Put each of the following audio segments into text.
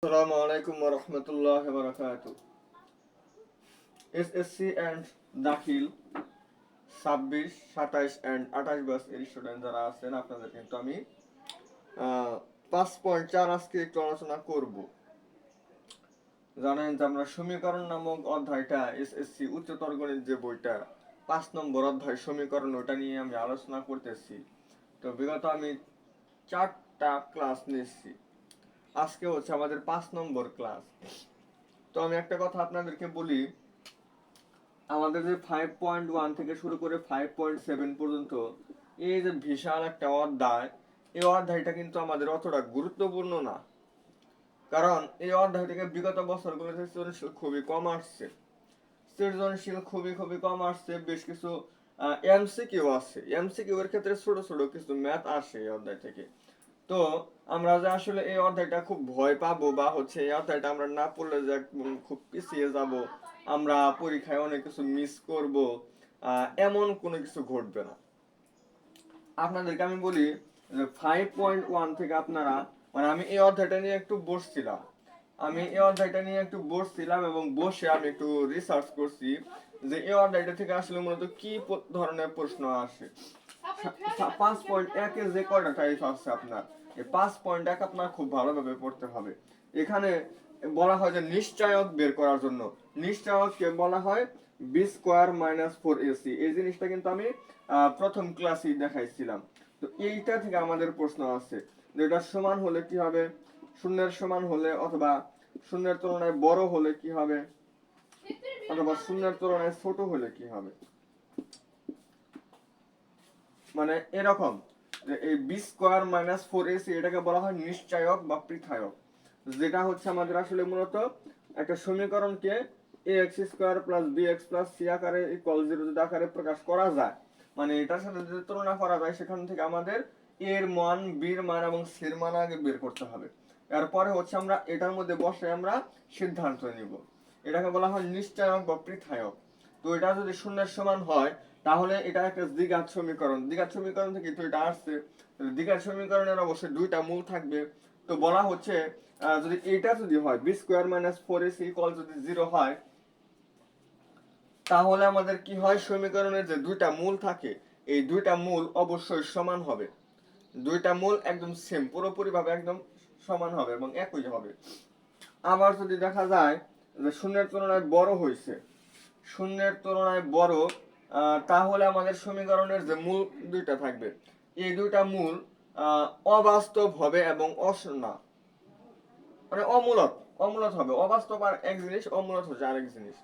Assalamu alaikum wa rahmatullahi wa barakatuh. SSC and দাখিল 26, 27 and 28 batch এর student যারা আছেন আপনাদের কিন্তু আমি 5.4 আজকে একটু আলোচনা করব। জানেন যে আমরা সমীকরণ নামক অধ্যায়টা এসএসসি উচ্চতর গণিত যে বইটা 5 নম্বর অধ্যায় সমীকরণ ওটা নিয়ে আমি আলোচনা করতেছি। তো বিগত আমি 4টা ক্লাস নিয়েছি, আজকে হচ্ছে আমাদের 5 নম্বর ক্লাস। তো আমি একটা কথা আপনাদেরকে বলি, আমাদের যে 5.1 থেকে শুরু করে 5.7 পর্যন্ত এই যে বিশাল একটা অধ্যায়, এই অধ্যায়টা কিন্তু আমাদের অতটা গুরুত্বপূর্ণ না, কারণ এই অধ্যায় থেকে বিগত বছরগুলোতে সৃজনশীল খুবই কম আসছে। সৃজনশীল খুবই খুবই কম আসছে। বেশ কিছু এমসিকিউ আছে, এমসিকিউ এর ক্ষেত্রে ছোট ছোট কিছু ম্যাথ আসে এই অধ্যায় থেকে। তো আমরা যে আসলে এই অধ্যায়টা খুব ভয় পাবো বা হচ্ছে এই অধ্যায়টা আমরা না পড়লে যে খুব পিছিয়ে যাব, আমরা পরীক্ষায় অনেক কিছু মিস করব, এমন কোনো কিছু ঘটবে না। আপনাদেরকে আমি বলি যে 5.1 থেকে আপনারা, মানে আমি এই অধ্যায়টা নিয়ে একটু বসছিলাম, এবং বসে আমি একটু রিসার্চ করছি যে এই অধ্যায়টা থেকে আসলে মূলত কি ধরনের প্রশ্ন আসে। 5.1 এ যে কয়টা টাইপ আছে আপনার, এই 5.1 আপনার খুব ভালোভাবে পড়তে হবে। এখানে বলা হয় যে নিশ্চয়ক বের করার জন্য, নিশ্চয়ককে বলা হয় বি স্কোয়ার মাইনাস 4ac। এই জিনিসটা কিন্তু আমি প্রথম ক্লাসেই দেখাইছিলাম। তো এইটা থেকে আমাদের প্রশ্ন আছে যে এটা সমান হলে কি হবে, শূন্যের সমান হলে অথবা শূন্যের তুলনায় বড় হলে কি হবে, অথবা শূন্যের তুলনায় ছোট হলে কি হবে। মানে এরকম যে এই বি স্কোয়ার মাইনাস 4ac এটাকে বলা হয় নিশ্চয়ক বা পৃথায়ক, যেটা হচ্ছে আমাদের আসলে মূলত একটা সমীকরণকে ax square plus bx plus c আকারে ইকুয়াল 0 যদি আকারে প্রকাশ করা যায়, মানে এটার সাথে যদি তুলনা করা যায়, সেখান থেকে আমাদের এর মান, বির মান এবং সির মান আগে বের করতে হবে। এরপরে হচ্ছে আমরা এটার মধ্যে বসে আমরা সিদ্ধান্ত নিব। এটাকে বলা হয় নিশ্চয়ক বা পৃথায়ক। তো এটা যদি শূন্যের সমান হয়, তাহলে এটা একটা দ্বিঘাত সমীকরণ। দ্বিঘাত সমীকরণ থেকে তো এটা আসছে, দ্বিঘাত সমীকরণের অবশ্যই দুইটা মূল থাকবে। তো বলা হচ্ছে যদি এটা যদি হয় B square minus 4ac equal যদি 0 হয়, তাহলে আমাদের কি হয়, সমীকরণের যে দুইটা মূল থাকে এই দুইটা মূল অবশ্যই সমান হবে। দুইটা মূল একদম সেম, পুরোপুরি ভাবে একদম সমান হবে এবং একই হবে। আবার যদি দেখা যায় যে শূন্যের তুলনায় বড় হয়েছে, শূন্যের তুলনায় বড়, তাহলে আমাদের সমীকরণের যে মূল দুইটা থাকবে এই দুইটা মূল অবাস্তব হবে এবং অশূন্য, মানে অমূলত, অমূলত হবে। অবাস্তব আর এক জিনিস, অমূলত হচ্ছে আরেক জিনিস।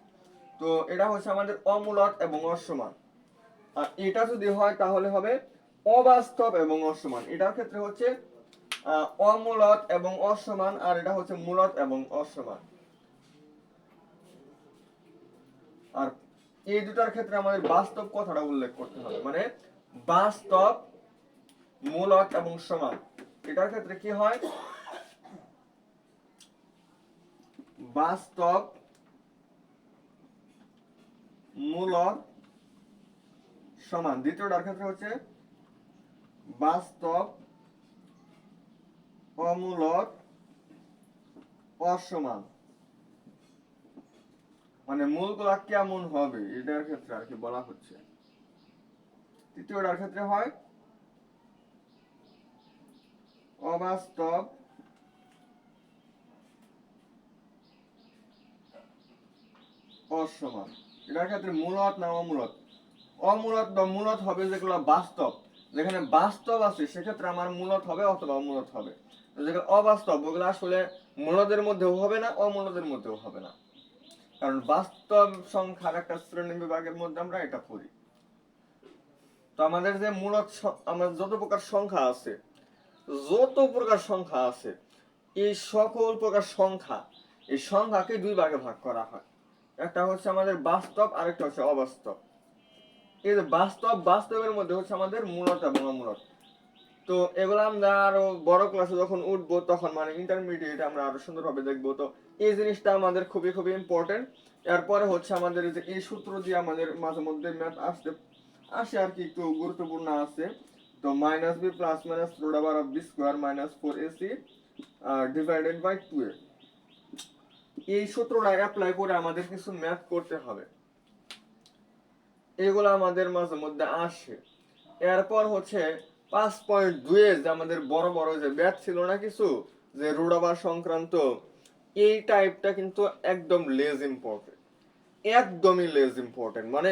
তো এটা হচ্ছে আমাদের অমূলত এবং অসমান। আর এটা যদি হয় তাহলে হবে অবাস্তব এবং অসমান। এটার ক্ষেত্রে হচ্ছে অমূলত এবং অসমান, আর এটা হচ্ছে মূলত এবং অসমান। আর এই দুটার ক্ষেত্রে আমাদের বাস্তব কথাটা উল্লেখ করতে হবে, মানে বাস্তব, মূলক এবং সমান। এটার ক্ষেত্রে কি হয়, বাস্তব, মূলক, সমান। দ্বিতীয়টার ক্ষেত্রে হচ্ছে বাস্তব, অমূলক, অসমান। মানে মূলগুলা কেমন হবে এটার ক্ষেত্রে আর কি বলা হচ্ছে। তৃতীয়টার ক্ষেত্রে হয় অবাস্তব, অসমান। এটার ক্ষেত্রে মূলত না অমূলত, অমূলত বা মূলত হবে যেগুলো বাস্তব, যেখানে বাস্তব আছে সেক্ষেত্রে আমার মূলত হবে অথবা অমূলত হবে। যেগুলো অবাস্তব ওগুলো আসলে মূলদের মধ্যেও হবে না, অমূলদের মধ্যেও হবে না, কারণ বাস্তব সংখ্যার একটা শ্রেণী বিভাগের মধ্যে আমরা এটা পড়ি। তো আমাদের যে মূলত, আমাদের যত প্রকার সংখ্যা আছে, যত প্রকার সংখ্যা আছে, এই সকল প্রকার সংখ্যা, এই সংখ্যাকে দুই ভাগে ভাগ করা হয়। একটা হচ্ছে আমাদের বাস্তব, আরেকটা হচ্ছে অবাস্তব। এই যে বাস্তব, বাস্তবের মধ্যে হচ্ছে আমাদের মূলত এবং অমূলত। তো এগুলো আমরা আরো বড় ক্লাসে যখন উঠবো তখন, মানে ইন্টারমিডিয়েট, আমরা আরো সুন্দরভাবে দেখবো। তো এই জিনিসটা আমাদের খুবই খুবই ইম্পর্টেন্ট। এরপরে হচ্ছে আমাদের যে এই সূত্র দিয়ে আমাদের মাঝে মধ্যে ম্যাথ আসে আর কি, একটু গুরুত্বপূর্ণ আছে। তো minus b plus minus root over of b square minus 4ac divided by 2a। এই সূত্রটা অ্যাপ্লাই করে আমাদের কিছু ম্যাথ করতে হবে, এগুলো আমাদের মাঝে মধ্যে আসে। এরপর হচ্ছে 5.2 যে আমাদের বড় বড় যে ম্যাথ ছিল না কিছু, যে রুট সংক্রান্ত, এই টাইপটা কিন্তু একদম লেস ইম্পর্টেন্ট, একদমই লেস ইম্পর্টেন্ট। মানে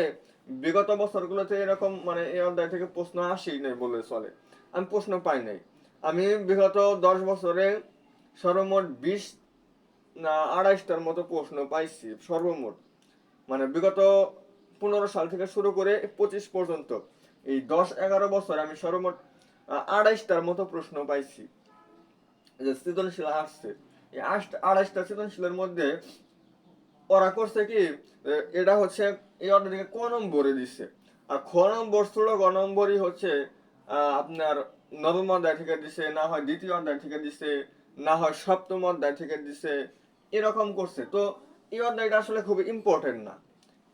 বিগত বছরগুলোতে এরকম মানে এই অধ্যায় থেকে প্রশ্ন আসেই নাই বলে চলে, আমি প্রশ্ন পাই নাই। আমি বিগত 10 বছরে সর্বমোট 20 না 28টার মতো প্রশ্ন পাইছি সর্বমোট। মানে বিগত 15 সাল থেকে শুরু করে 25 পর্যন্ত এই 10-11 বছর আমি সর্বমোট 28টার মতো প্রশ্ন পাইছি যে সৃজনশীল আসছে। এই 28টা সৃজনশীলের মধ্যে ওরা করছে কি, এটা হচ্ছে এই অর্ডারটিকে ক নম্বরে দিচ্ছে, আর খ নম্বর ষোলো গ নম্বরই হচ্ছে আপনার নবম অধ্যায় থেকে দিছে, না হয় দ্বিতীয় অধ্যায় থেকে দিছে, না হয় সপ্তম অধ্যায় থেকে দিছে, এরকম করছে। তো এই অধ্যায়টা আসলে খুব ইম্পর্টেন্ট না,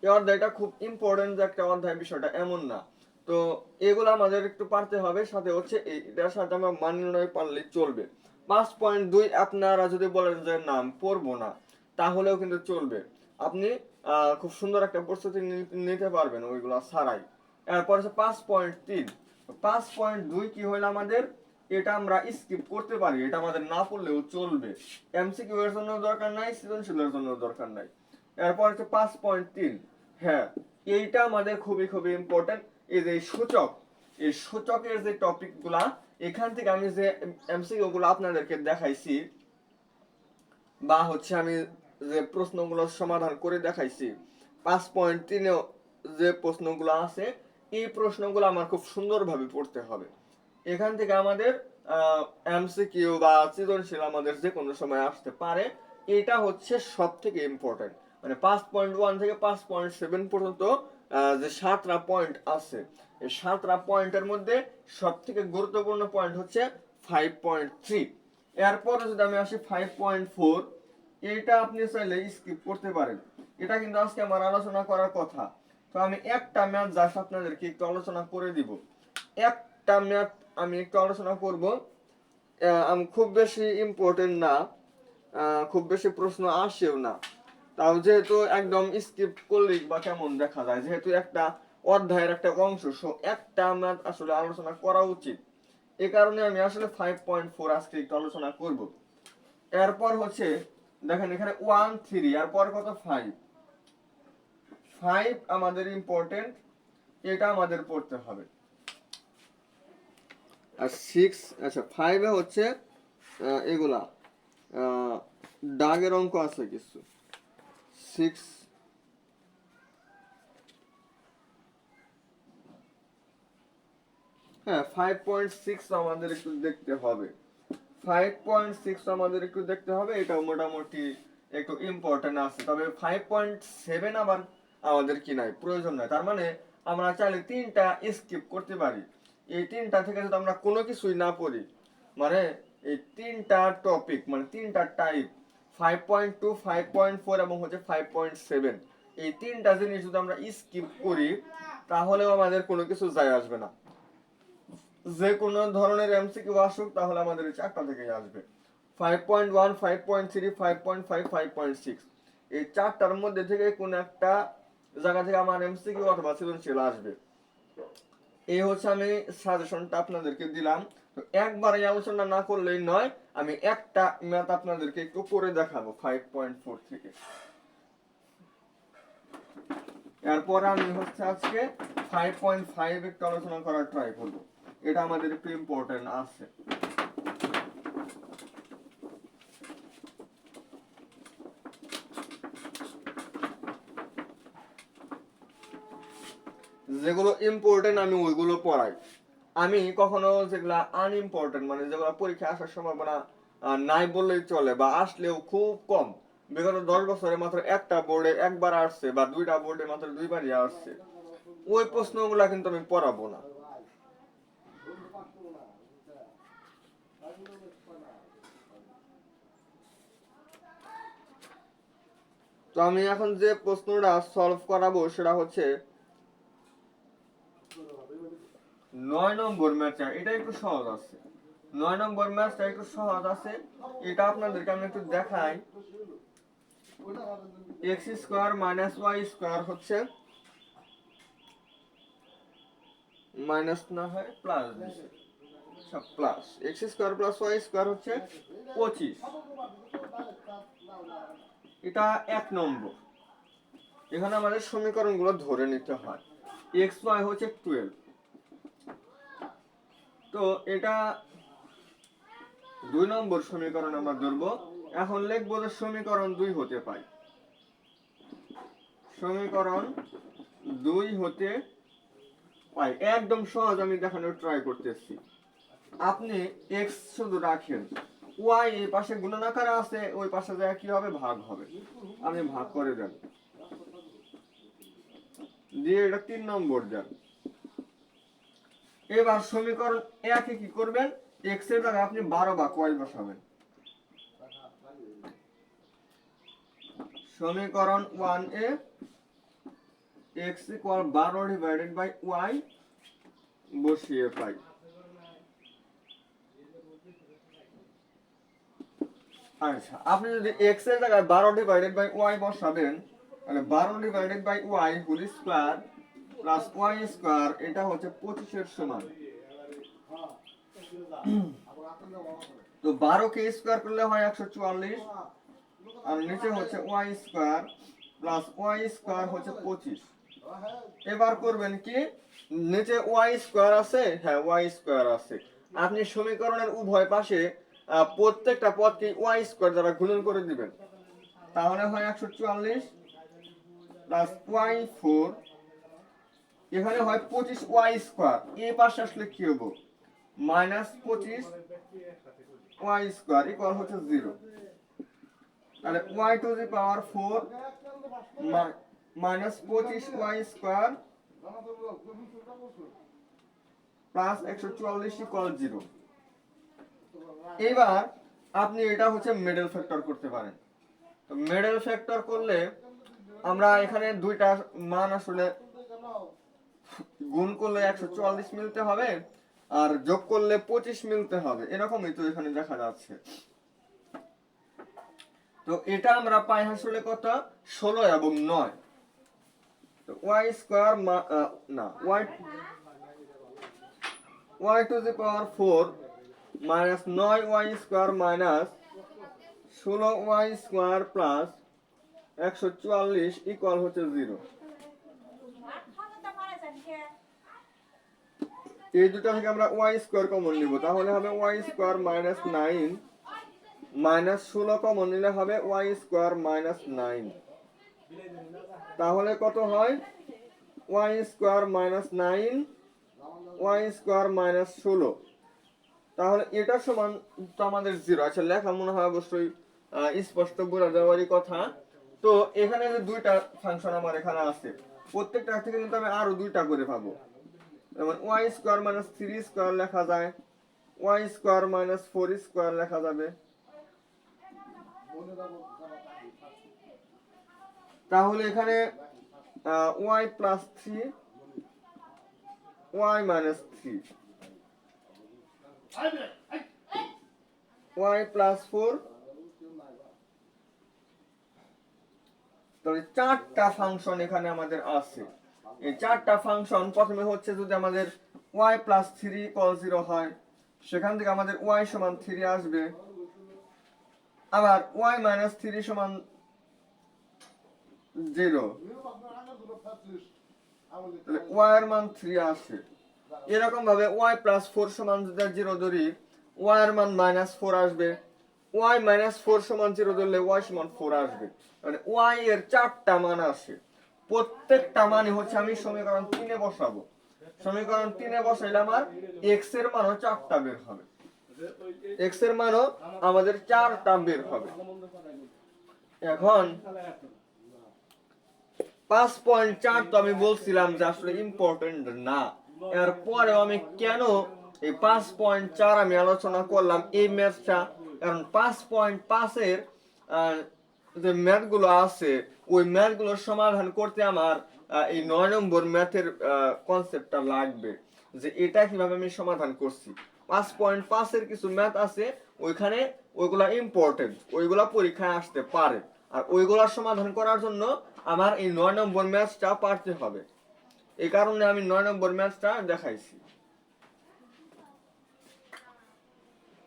এই অধ্যায়টা খুব ইম্পর্টেন্ট যে একটা অধ্যায় বিষয়টা এমন না। তো এগুলো আমাদের একটু পারতে হবে, সাথে হচ্ছে এটার সাথে আমরা মান নির্ণয় পারলে চলবে। 5.2 আপনারা যদি বলেন যে নাম পড়বো না, তাহলেও কিন্তু চলবে, আপনি খুব সুন্দর একটা প্রস্তুতি নিতে পারবেন ওইগুলো ছাড়াই। এরপর হচ্ছে 5.3, 5.2 কি হইলো আমাদের, এটা আমরা স্কিপ করতে পারি, এটা আমাদের না পড়লেও চলবে, এমসিকিউ এর জন্য দরকার নাই, সৃজনশীলের জন্য দরকার নাই। এরপর হচ্ছে 5.3, হ্যাঁ এইটা আমাদের খুবই খুবই ইম্পর্টেন্ট। এই যে সূচক, এই সূচকের যে টপিক গুলা, এখান থেকে আমি যে এমসিকিউ গুলো আপনাদেরকে দেখাইছি বা হচ্ছে আমি যে প্রশ্নগুলো সমাধান করে দেখাইছি, 5.3 যে প্রশ্নগুলো আছে, এই প্রশ্নগুলো আমার খুব সুন্দরভাবে পড়তে হবে। এখান থেকে আমাদের এমসিকিউ বা সৃজনশীল আমাদের যে কোনো সময় আসতে পারে, এটা হচ্ছে সব থেকে ইম্পর্টেন্ট। মানে 5.1 থেকে 5.7 পর্যন্ত যে 7টা পয়েন্ট আছে, এই 7টা পয়েন্টের মধ্যে সব থেকে গুরুত্বপূর্ণ পয়েন্ট হচ্ছে 5.3। এরপরে যদি আমি আসি 5.4, এইটা আপনি চাইলে স্কিপ করতে পারেন, এটা কিন্তু আজকে আমার আলোচনা করার কথা। তো আমি একটা ম্যাথ জাস্ট আপনাদেরকে একটু আলোচনা করে দিব, একটা ম্যাথ আমি একটু আলোচনা করব। আমি খুব বেশি ইম্পর্টেন্ট না, খুব বেশি প্রশ্ন আসেও না, তাও যেহেতু একদম স্কিপ করলেই বা কেমন দেখা যায়, যেহেতু একটা অধ্যায়ের একটা অংশ, একটা ম্যাথ আসলে আলোচনা করা উচিত, এই কারণে আমি আসলে 5.4 আজকে একটু আলোচনা করব। এরপর হচ্ছে দেখেন এখানে 1 3, এরপর কত 5, 5 আমাদের ইম্পর্টেন্ট, এটা আমাদের পড়তে হবে। আর 6, আচ্ছা 5 এ হচ্ছে এগুলা দাগের অঙ্ক আছে কিছু। 6, হ্যাঁ 5.6 আমাদের একটু দেখতে হবে, 5.6 আমাদের একটু দেখতে হবে, এটা মোটামুটি একটু ইম্পর্টেন্ট আছে। তবে 5.7 আবার আমাদের কি নাই, প্রয়োজন নাই। তার মানে আমরা চাইলে তিনটা স্কিপ করতে পারি, এই তিনটা থেকে যদি আমরা কোনো কিছুই না পড়ি, মানে এই তিনটা টপিক মানে তিনটা টাইপ 5.2, 5.4 এবং হচ্ছে 5.7, এই তিনটা জিনিস যদি আমরা স্কিপ করি, তাহলেও আমাদের কোনো কিছু যায় আসবে না। যে কোনো ধরনের এমসিকিউ আসুক, তাহলে আমাদের এই চারটা থেকেই আসবে, 5.1, 5.3, 5.5, 5.6, এই চারটার মধ্যে থেকে কোন একটা জায়গা থেকে আমার এমসিকিউ অথবা সৃজনশীল আসবে। এই হচ্ছে আমি সাজেশনটা আপনাদেরকে দিলাম। তো একবার এই আলোচনা না করলেই নয়, আমি একটা ম্যাথ আপনাদেরকে একটু করে দেখাবো 5.4 থেকে। এরপর আমি হচ্ছে আজকে 5.5 একটু আলোচনা করার ট্রাই করব, এটা আমাদের একটু ইম্পর্টেন্ট আছে। যেগুলো ইম্পর্টেন্ট আমি ওইগুলো পড়াই, আমি কখনো যেগুলা আনইম্পর্টেন্ট মানে যেগুলো পরীক্ষা আসার সম্ভাবনা নাই বললেই চলে বা আসলেও খুব কম, বিগত 10 বছরে মাত্র একটা বোর্ডে একবার আসছে বা দুইটা বোর্ডে মাত্র দুইবারই আসছে, ওই প্রশ্নগুলা কিন্তু আমি পড়াবো না। তো আমি এখন যে প্রশ্নটা সলভ করাবো সেটা হচ্ছে 9 নম্বর ম্যাচটা, এটা একটু সহজ আছে, 9 নম্বর ম্যাচটা একটু সহজ আছে, এটা আপনাদেরকে আমি একটু দেখাই। X square minus y square হচ্ছে মাইনাস না হয় প্লাস দিছে, সব plus. X square plus y square হচ্ছে 25, এটা 1 নম্বর। এখানে আমাদের সমীকরণগুলো ধরে নিতে হয়। এক্স ওয়াই হচ্ছে 12, তো এটা 2 নম্বর সমীকরণ আমরা ধরবো। এখন লিখবো যে সমীকরণ 2 হতে পাই, সমীকরণ 2 হতে পাই। একদম সহজ, আমি দেখানোর ট্রাই করতেছি। আপনি x শুধু রাখেন, y এই পাশে গুণনাকারে আছে, ওই পাশে যায় কি হবে, ভাগ হবে। আপনি ভাগ করে দেন, দিয়ে এটা 3 নম্বর দেন। এবার সমীকরণ 1 এ কি করবেন, x এর জায়গায় আপনি 12 ভাগ y বসাবেন। সমীকরণ 1 এ x = 12 ডিভাইডেড বাই y বসিয়ে পাই। আচ্ছা, আপনি যদি x এর জায়গায় 12 ডিভাইডেড বাই y বসাবেন, তাহলে 12 divided by y whole square plus y square, এটা হচ্ছে 25 এর সমান। তো 12 কে স্কয়ার করলে হয় 144, আর নিচে হচ্ছে y square plus y square হচ্ছে 25। এবার করবেন কি, নিচে y স্কয়ার আছে, হ্যাঁ y স্কয়ার আছে, আপনি সমীকরণের উভয় পাশে প্রত্যেকটা পদকে y স্কয়ার দ্বারা গুণন করে দিবেন, তাহলে হয় 144 প্লাস y4, এখানে হয় 25y স্কয়ার, এই পাশে আসলে কি হবে, মাইনাস 25y স্কয়ার ইকুয়াল হচ্ছে 0। তাহলে y to the power 4 minus 25y square plus 144 equal 0। এবার আপনি এটা হচ্ছে মিডল ফ্যাক্টর করতে পারেন। তো মিডল ফ্যাক্টর করলে আমরা এখানে দুইটা মান আসলে গুণ করলে 144 মিলতে হবে, আর যোগ করলে 25 মিলতে হবে, এরকমই তো এখানে দেখা যাচ্ছে। তো এটা আমরা পাই আসলে কত, 16 এবং 9। তো y স্কয়ার না y to the power 4 minus 9y square minus 16y square plus 144 equal হচ্ছে 0। এই দুটো থেকে আমরা y স্কয়ার কমন নিব, তাহলে হবে y square minus 9 minus 16 common নিলে হবে y স্কয়ার মাইনাস 9, তাহলে কত হয়, y square minus 9 y square minus 16, তাহলে এটা সমান তো আমাদের 0। আচ্ছা, লেখা মনে হয় অবশ্যই স্পষ্ট বোঝা যাওয়ারই কথা। তো এখানে যে দুইটা ফাংশন আমার এখানে আছে, প্রত্যেকটা থেকে কিন্তু আমি আরো দুইটা করে পাবো। যেমন y স্কয়ার মাইনাস 3 স্কয়ার লেখা যায়, y স্কয়ার মাইনাস 4 স্কয়ার লেখা যাবে। তাহলে এখানে y plus 3 y minus 3 y plus 4, তাহলে 4টা ফাংশন এখানে আমাদের আছে। এই 4টা ফাংশন প্রথমে হচ্ছে যদি আমাদের y প্লাস 3 ইকুয়াল 0 হয়, সেখান থেকে আমাদের y সমান 3 আসবে। আবার y মাইনাস 3 সমান 0, তাহলে y এর মান 3 আসে। এরকম ভাবে y প্লাস 4 সমান যদি 0 ধরি, y এর মান মাইনাস 4 আসবে। y মাইনাস 4 সমান 0 ধরলে y সমান 4 আসবে। মানে y এর 4টা মান আসে, প্রত্যেকটা মানে হচ্ছে আমি সমীকরণ 3 এ বসাবো। সমীকরণ 3 এ বসাইলে আমার x এর মানও 4টা বের হবে, x এর মানও আমাদের 4টা বের হবে। এখন 5.4 তো আমি বলছিলাম যে আসলে ইম্পর্টেন্ট না, এরপরে আমি কেন এই 5.4 আমি আলোচনা করলাম এই ম্যাথটা, কারণ 5.5 এর যে ম্যাথগুলো আছে ওই ম্যাথগুলোর সমাধান করতে আমার এই 9 নম্বর ম্যাথের কনসেপ্টটা লাগবে, যে এটা কিভাবে আমি সমাধান করছি। 5.5 এর কিছু ম্যাথ আছে ওইখানে, ওইগুলা ইম্পর্টেন্ট, ওইগুলা পরীক্ষায় আসতে পারে। আর ওইগুলার সমাধান করার জন্য আমার এই 9 নম্বর ম্যাথটা পারতে হবে। এই কারণে আমি 9 নম্বর ম্যাথটা দেখাইছি।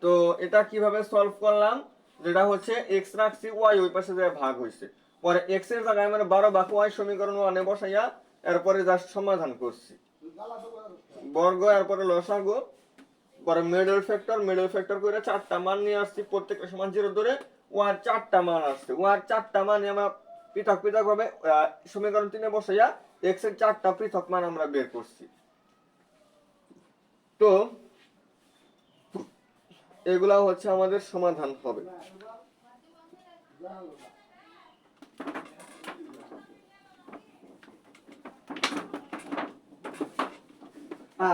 তো এটা কিভাবে সলভ করলাম, যেটা হচ্ছে x রাখছি, y ওই পাশে যায় ভাগ হইছে, পরে x এর জায়গায় আমরা 12 ভাগ y সমীকরণ 1 এ বসাইয়া এরপরে জাস্ট সমাধান করছি, বর্গ এরপরে লসাগু, পরে মিডল ফ্যাক্টর করে চারটা মান নিয়ে আসছি, প্রত্যেকটা সমান 0 ধরে ওয়ার চারটা মান আসছে, ওয়ার চারটা মান আমরা পৃথক পৃথক ভাবে সমীকরণ 3 এ বসাইয়া x এর চারটা পৃথক মান আমরা বের করছি। তো এগুলা হচ্ছে আমাদের সমাধান হবে।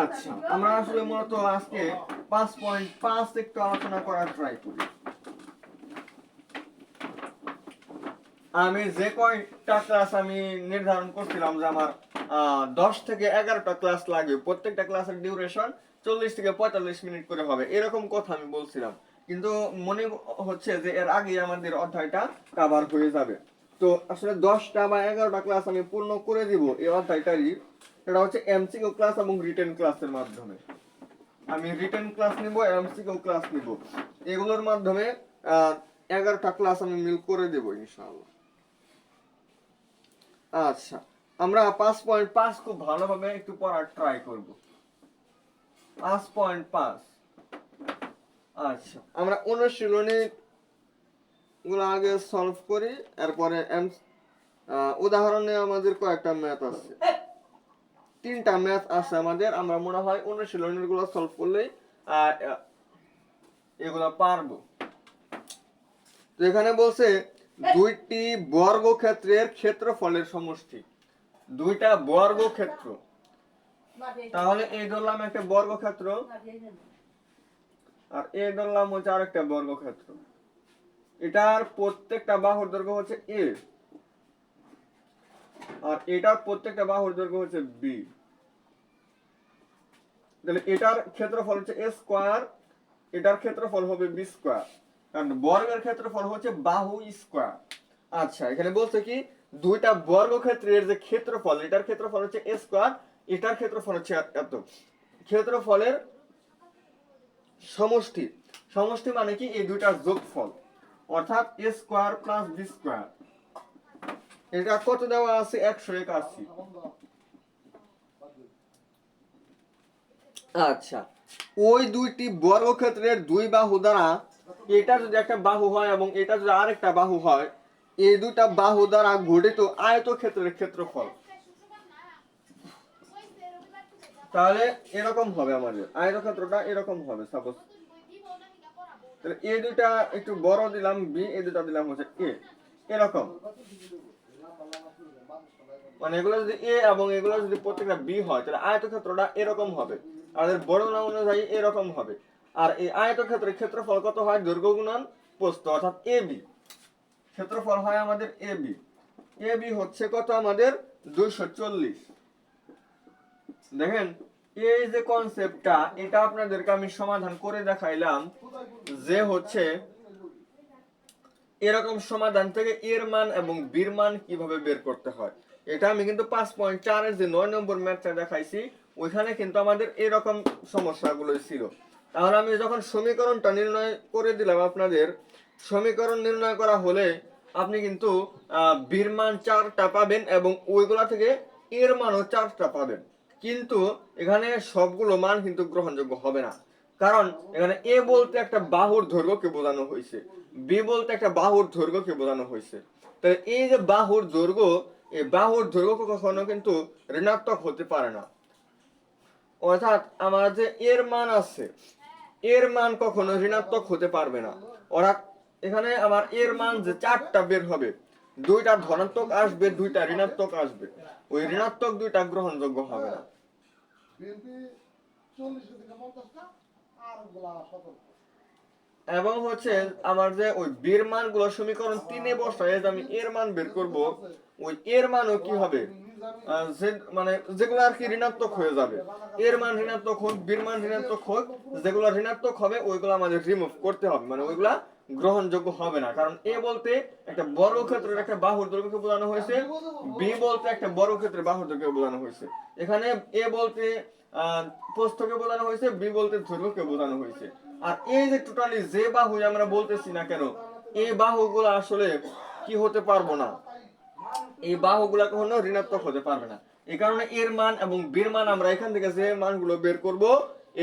আচ্ছা, আমরা আসলে মূলত আজকে 5.5 একটু আলোচনা করার ট্রাই করি। আমি যে কয়টা ক্লাস আমি নির্ধারণ করছিলাম যে আমার 10 থেকে 11টা ক্লাস লাগবে, প্রত্যেকটা ক্লাসের ডিউরেশন 40 থেকে 45 মিনিট করে হবে, এরকম কথা আমি বলছিলাম, কিন্তু মনে হচ্ছে যে এর আগে আমাদের অধ্যায়টা কভার হয়ে যাবে। তো আসলে 10টা বা 11টা ক্লাস আমি পূর্ণ করে দিব এই অধ্যায়টারই। এটা হচ্ছে এমসিকিউ ক্লাস এবং রিটেন ক্লাসের মাধ্যমে। আমি রিটেন ক্লাস নিব, এমসিকিউ ক্লাস নিব, এগুলোর মাধ্যমে 11টা ক্লাস আমি মিল করে দেব ইনশাআল্লাহ। আচ্ছা, আমরা 5.5 খুব ভালোভাবে একটু পড়ার ট্রাই করব। 5.5, আচ্ছা আমরা অনুশীলনী গুলো আগে সলভ করি, এরপরে উদাহরণে আমাদের কয়েকটা ম্যাথ আছে, 3টা ম্যাথ আছে আমাদের, আমরা মনে হয় অনুশীলনী গুলো সলভ করলেই এগুলো পারবো। তো এখানে বলছে দুইটি বর্গক্ষেত্রের ক্ষেত্রফলের সমষ্টি, দুইটা বর্গক্ষেত্র, তাহলে এই ধরলাম একটা বর্গক্ষেত্র আর এই ধরলাম হচ্ছে আরেকটা বর্গক্ষেত্র, এটার প্রত্যেকটা বাহুর দৈর্ঘ্য হচ্ছে a আর এটার প্রত্যেকটা বাহুর দৈর্ঘ্য হচ্ছে b, তাহলে এটার ক্ষেত্রফল হচ্ছে a স্কয়ার, এটার ক্ষেত্রফল হবে b স্কয়ার, কারণ বর্গের ক্ষেত্রফল হচ্ছে বাহু স্কয়ার। আচ্ছা, এখানে বলছে কি দুইটা বর্গক্ষেত্রের যে ক্ষেত্রফল, এটার ক্ষেত্রফল হচ্ছে a স্কয়ার, এটার ক্ষেত্রফল হচ্ছে এত, ক্ষেত্রফলের সমষ্টি, সমষ্টি মানে কি এই দুইটার যোগফল, অর্থাৎ a square plus b square, এটা কত দেওয়া আছে 181। আচ্ছা, ওই দুইটি বর্গক্ষেত্রের দুই বাহু দ্বারা, এটা যদি একটা বাহু হয় এবং এটা যদি আরেকটা বাহু হয়, এই দুইটা বাহু দ্বারা গঠিত আয়তক্ষেত্রের ক্ষেত্রফল, তাহলে এরকম হবে আমাদের আয়তক্ষেত্রটা, এরকম হবে সাপোজ, তাহলে এই দুইটা একটু বড় দিলাম b, এই দুইটা দিলাম হচ্ছে a, এরকম, মানে এগুলো যদি a এবং এগুলো যদি প্রত্যেকটা b হয় তাহলে আয়তক্ষেত্রটা এরকম হবে, আমাদের বর্ণনা অনুযায়ী এরকম হবে। আর এই আয়তক্ষেত্রের ক্ষেত্রফল কত হয়, দৈর্ঘ্য গুণন প্রস্থ, অর্থাৎ ab, ক্ষেত্রফল হয় আমাদের ab, ab হচ্ছে কত আমাদের 240। দেখেন এই যে কনসেপ্টটা, এটা আপনাদেরকে আমি সমাধান করে দেখাইলাম, যে হচ্ছে এরকম সমাধান থেকে এর মান এবং বির মান কিভাবে বের করতে হয়। এটা আমি কিন্তু 5.4 এর যে 9 নম্বর ম্যাথটা দেখাইছি, ওইখানে কিন্তু আমাদের এরকম সমস্যাগুলো ছিল। তাহলে আমি যখন সমীকরণটা নির্ণয় করে দিলাম আপনাদের, সমীকরণ নির্ণয় করা হলে আপনি কিন্তু বির মান 4টা পাবেন এবং ওইগুলা থেকে এর মানও 4টা পাবেন, কিন্তু এখানে সবগুলো মান কিন্তু গ্রহণযোগ্য হবে না, কারণ এখানে এ বলতে একটা বাহুর দৈর্ঘ্যকে বোঝানো হয়েছে, বি বলতে একটা বাহুর দৈর্ঘ্যকে বোঝানো হয়েছে। তাহলে এই যে বাহুর দৈর্ঘ্য, এই বাহুর দৈর্ঘ্য কখনো কিন্তু ঋণাত্মক হতে পারে না, অর্থাৎ আমার যে এর মান আছে, এর মান কখনো ঋণাত্মক হতে পারবে না, অর্থাৎ এখানে আমার এর মান যে 4টা বের হবে, দুইটা ধনাত্মক আসবে, দুইটা ঋণাত্মক আসবে, ওই ঋণাত্মক দুইটা গ্রহণযোগ্য হবে না। এবং হচ্ছে আমার যে ওই বীর মান গুলো সমীকরণ 3 এ বসায় আমি এর মান বের করব, ওই এর মানও কি হবে, মানে যেগুলো আর কি ঋণাত্মক হয়ে যাবে, এর মান ঋণাত্মক হোক, বীর মান ঋণাত্মক হোক, যেগুলো ঋণাত্মক হবে ওইগুলো আমাদের রিমুভ করতে হবে, মানে ওইগুলা গ্রহণযোগ্য হবে না, কারণ এ বলতে একটা বর্গক্ষেত্রের একটা বাহুর দৈর্ঘ্যকে বোঝানো হয়েছে, বি বলতে একটা বর্গক্ষেত্রের বাহুর দৈর্ঘ্যকে বোঝানো হয়েছে। এখানে এ বলতে প্রস্থকে বোঝানো হয়েছে, বি বলতে দৈর্ঘ্যকে বোঝানো হয়েছে। আর এই যে টোটালি যে বাহু আমরা বলতেছি না কেন, এই বাহুগুলো আসলে কি হতে পারবো না, এই বাহুগুলো কখনো ঋণাত্মক হতে পারবে না। এই কারণে এর মান এবং বির মান আমরা এখান থেকে যে মানগুলো বের করব,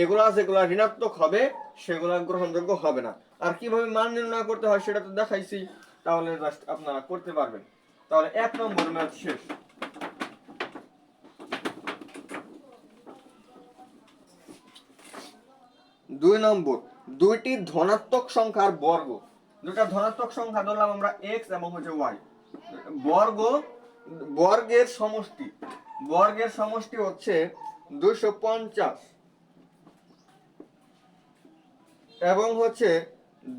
এগুলা যেগুলা ঋণাত্মক হবে সেগুলা গ্রহণযোগ্য হবে না। আর কিভাবে মান নির্ণয় করতে হয় সেটা তো দেখাইছি, তাহলে জাস্ট আপনারা করতে পারবেন। তাহলে 1 নম্বর ম্যাথ শেষ। 2 নম্বর, দুইটি ধনাত্মক সংখ্যার বর্গ। দুইটা ধনাত্মক সংখ্যা ধরলাম আমরা x এবং হচ্ছে y, বর্গের সমষ্টি হচ্ছে 250 এবং হচ্ছে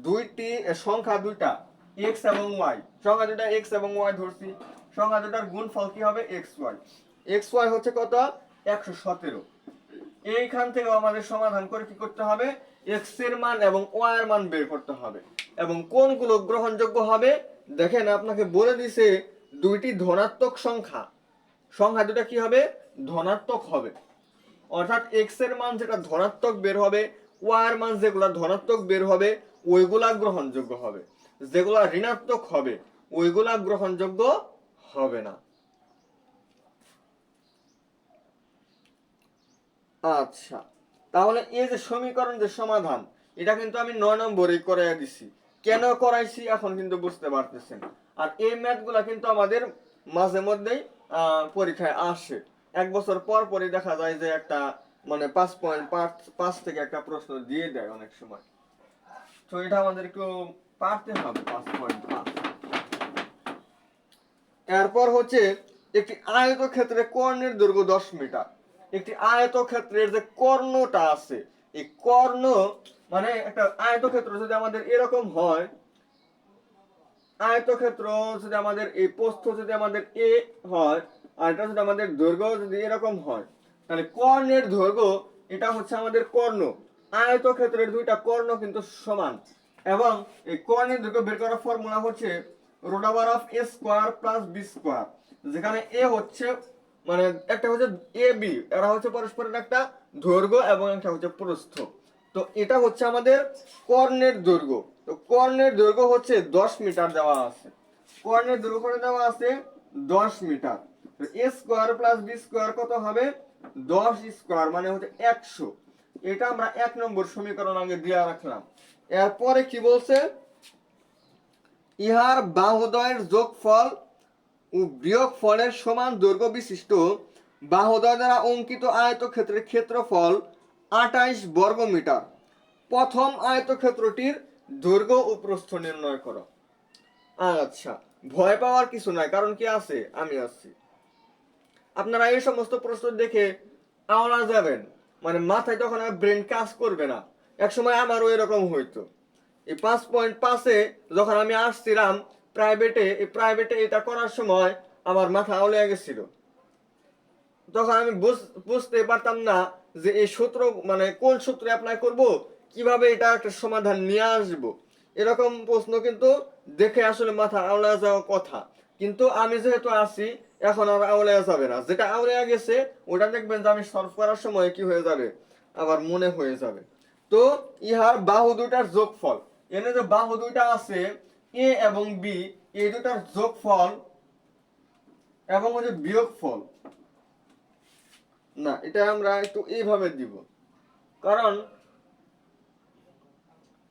দুইটি সংখ্যা দুইটা x এবং y, সংখ্যা দুইটা x এবং y ধরছি, সংখ্যা দুটার গুণফল কি হবে xy হচ্ছে কত 117। এইখান থেকে আমাদের সমাধান করে কি করতে হবে, x এর মান এবং y এর মান বের করতে হবে। এবং কোনগুলো গ্রহণযোগ্য হবে দেখেন, আপনাকে বলে দিছে দুইটি ধনাত্মক সংখ্যা দুটা কি হবে, ধনাত্মক হবে। অর্থাৎ x এর মান যেটা ধনাত্মক বের হবে, y এর মান যেগুলা ধনাত্মক বের হবে ওইগুলা গ্রহণযোগ্য হবে, যেগুলা ঋণাত্মক হবে ওইগুলা গ্রহণযোগ্য হবে না। আচ্ছা, তাহলে এই যে সমীকরণ যে সমাধান, এটা কিন্তু আমি 9 নম্বরে করাইয়া দিছি। কেন করাইছি এখন কিন্তু বুঝতে পারতেছেন। আর এই ম্যাথগুলা কিন্তু আমাদের মাঝে মধ্যেই পরীক্ষায় আসে, 1 বছর পর পরই দেখা যায় যে একটা মানে 5.5 থেকে একটা প্রশ্ন দিয়ে দেয় অনেক সময়। তো এটা আমাদের একটু পারতে হবে 5.5। এরপর হচ্ছে একটি আয়তক্ষেত্রে কর্ণের দৈর্ঘ্য 10 মিটার। একটি আয়তক্ষেত্রের যে কর্ণটা আছে, এই কর্ণ মানে একটা আয়তক্ষেত্র যদি আমাদের এরকম হয়, আয়তক্ষেত্র যদি আমাদের এই প্রস্থ যদি আমাদের a হয়, আর এটা যদি আমাদের দৈর্ঘ্য যদি এরকম হয়, তাহলে কর্ণের দৈর্ঘ্য এটা হচ্ছে আমাদের কর্ণ। আয়তক্ষেত্রের দুইটা কর্ণ কিন্তু সমান, এবং এই কর্ণের দৈর্ঘ্য বের করার ফর্মুলা হচ্ছে √a² + b², যেখানে a হচ্ছে মানে একটা হচ্ছে এ বি, এরা হচ্ছে পরস্পরের একটা দৈর্ঘ্য এবং একটা হচ্ছে প্রস্থ। তো এটা হচ্ছে আমাদের কর্ণের দৈর্ঘ্য। তো কর্ণের দৈর্ঘ্য হচ্ছে 10 মিটার দেওয়া আছে, কর্ণের দৈর্ঘ্য করে দেওয়া আছে 10 মিটার। তো a² + b² কত হবে, 10² মানে হচ্ছে 100। এটা আমরা 1 নম্বর সমীকরণ আগে দিয়ে রাখলাম। এরপরে কি বলছে, ইহার বাহুদ্বয়ের যোগফল ও বিয়োগফলের সমান দৈর্ঘ্য বিশিষ্ট বাহুদ্বয় দ্বারা অঙ্কিত আয়তক্ষেত্রের ক্ষেত্রফল 28 বর্গমিটার। প্রথম আয়তক্ষেত্রটির দৈর্ঘ্য ও প্রস্থ নির্ণয় করো। আচ্ছা, ভয় পাওয়ার কিছু নাই, কারণ কি আছে, আমি আছি। আপনারা এই সমস্ত প্রশ্ন দেখে আওড়া যাবেন, মানে মাথায় তখন আর ব্রেন কাজ করবে না। একসময় আমারও এরকম হইতো। এই 5.5-এ যখন আমি আসছিলাম প্রাইভেটে এটা করার সময় আমার মাথা আউলে গেছিল। তখন আমি বুঝতে পারতাম না যে এই সূত্র মানে কোন সূত্রে অ্যাপ্লাই করব, কিভাবে এটা একটা সমাধান নিয়ে আসব। এরকম প্রশ্ন কিন্তু দেখে আসলে মাথা আউলে যাওয়ার কথা, কিন্তু আমি যেহেতু আছি এখন আর আউলে যাবে না। যেটা আউলে গেছে ওটা দেখবেন যে আমি সলভ করার সময় কি হয়ে যাবে, আবার মনে হয়ে যাবে। তো ইহার বাহু দুটার যোগফল, এনে যে বাহু দুইটা আছে এ এবং বি, এই দুটার যোগফল এবং হচ্ছে বিয়োগফল, না এটা আমরা একটু এইভাবে দিব, কারণ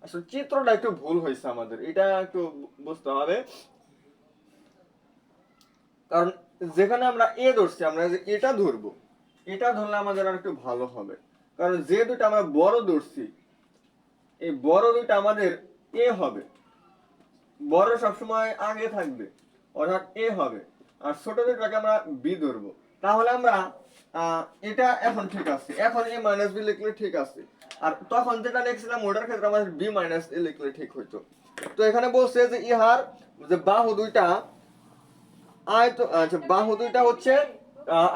আসলে চিত্রটা একটু ভুল হয়েছে আমাদের, এটা একটু বুঝতে হবে। কারণ যেখানে আমরা এ ধরছি, আমরা যে এটা ধরবো, এটা ধরলে আমাদের আর একটু ভালো হবে। কারণ যে দুটো আমরা বড় ধরছি, এই বড় দুটো আমাদের এ হবে, বড় সবসময় আগে থাকবে অর্থাৎ এ হবে, আর ছোট দুটাকে আমরা বি ধরবো। তাহলে আমরা এটা এখন ঠিক আছে, এখন a - b লিখলে ঠিক আছে। আর তখন যেটা লিখছিলাম ওটার ক্ষেত্রে আমাদের b - a লিখলে ঠিক হইতো। তো এখানে বলছে যে ইহার যে বাহু দুইটা বাহু দুইটা হচ্ছে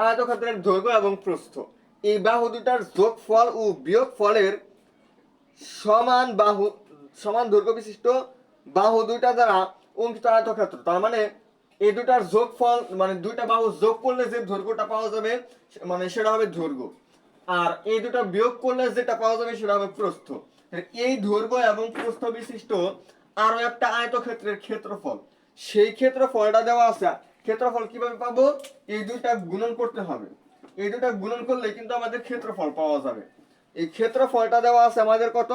আয়তক্ষেত্রের দৈর্ঘ্য এবং প্রস্থ। এই বাহু দুইটার যোগফল ও বিয়োগফলের সমান দৈর্ঘ্য বিশিষ্ট বাহু দুইটা দ্বারা অঙ্কিত আয়তক্ষেত্র, তার মানে এই দুটার যোগফল মানে দুইটা বাহু যোগ করলে যে দৈর্ঘ্যটা পাওয়া যাবে মানে সেটা হবে দৈর্ঘ্য, আর এই দুটা বিয়োগ করলে যেটা পাওয়া যাবে সেটা হবে প্রস্থ। এই দৈর্ঘ্য এবং প্রস্থ বিশিষ্ট আরো একটা আয়তক্ষেত্রের ক্ষেত্রফল, সেই ক্ষেত্রফলটা দেওয়া আছে। ক্ষেত্রফল কিভাবে পাবো? এই দুইটা গুণন করতে হবে, এই দুটা গুণন করলে কিন্তু আমাদের ক্ষেত্রফল পাওয়া যাবে। এই ক্ষেত্রফলটা দেওয়া আছে আমাদের কত?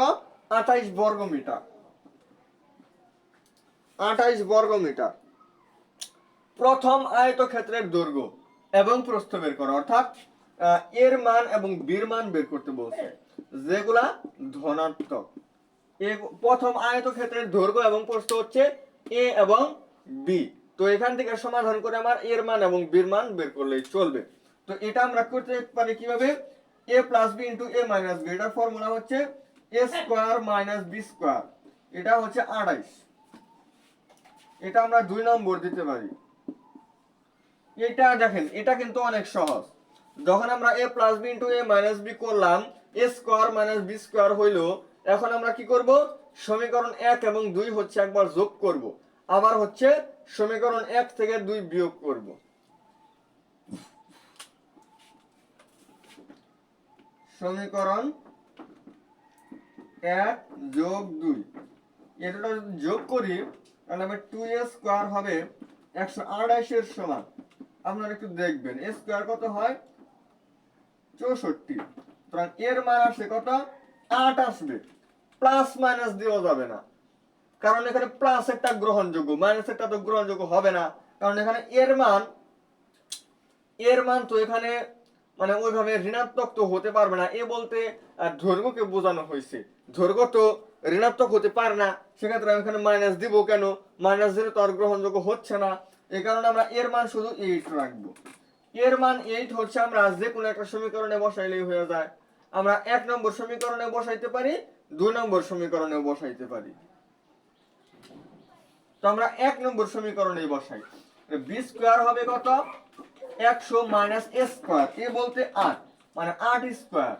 28 বর্গ মিটার। 28 বর্গ মিটার। প্রথম আয়তক্ষেত্রের দৈর্ঘ্য এবং প্রস্থ বের করো, অর্থাৎ এর মান এবং বির মান বের করতে বলছে, যেগুলা ধনাত্মক। প্রথম আয়তক্ষেত্রের দৈর্ঘ্য এবং প্রস্থ হচ্ছে এ এবং বি। তো এখান থেকে সমাধান করে আমার এর মান এবং বির মান বের করলেই চলবে। তো এটা আমরা করতে পারি কিভাবে? এ plus b into a minus B, এটার ফর্মুলা হচ্ছে এ স্কোয়ার মাইনাস বি স্কোয়ার, এটা হচ্ছে 28। এটা আমরা 2 নম্বর দিতে পারি। এটা দেখেন, এটা কিন্তু অনেক সহজ। যখন আমরা a plus b into a minus b করলাম, a square minus b square হইলো। এখন আমরা কি করব? সমীকরণ 1 এবং 2 হচ্ছে একবার যোগ করব, আবার হচ্ছে সমীকরণ 1 থেকে 2 বিয়োগ করব। সমীকরণ 1 যোগ 2, এটা যদি যোগ করি তাহলে হবে 2a স্কোয়ার হবে 128 এর সমান। আপনারা একটু দেখবেন a স্কোয়ার কত হয়? 64। সুতরাং এর মান আসে কত? 8 আসবে। প্লাস মাইনাস দেওয়া যাবে না, কারণ এখানে প্লাস একটা গ্রহণযোগ্য, মাইনাস একটা তো গ্রহণযোগ্য হবে না, কারণ এখানে এর মান তো এখানে মানে ওইভাবে ঋণাত্মক তো হতে পারবে না। এ বলতে দৈর্ঘ্যকে বোঝানো হয়েছে, দৈর্ঘ্য তো ঋণাত্মক হতে পারে না, সেক্ষেত্রে আমি এখানে মাইনাস দিব কেন? মাইনাস দিলে তো আর গ্রহণযোগ্য হচ্ছে না। এই কারণে আমরা এর মান শুধু 8 রাখবো। এর মান 8 হচ্ছে আমরা যে কোনো একটা সমীকরণে বসাইলেই হয়ে যায়। আমরা 1 নম্বর সমীকরণে বসাইতে পারি, 2 নম্বর সমীকরণে বসাইতে পারি। তো আমরা 1 নম্বর সমীকরণেই বসাই। বি স্কোয়ার হবে কত? 100 মাইনাস এ স্কোয়ার, এ বলতে 8 মানে 8 স্কোয়ার।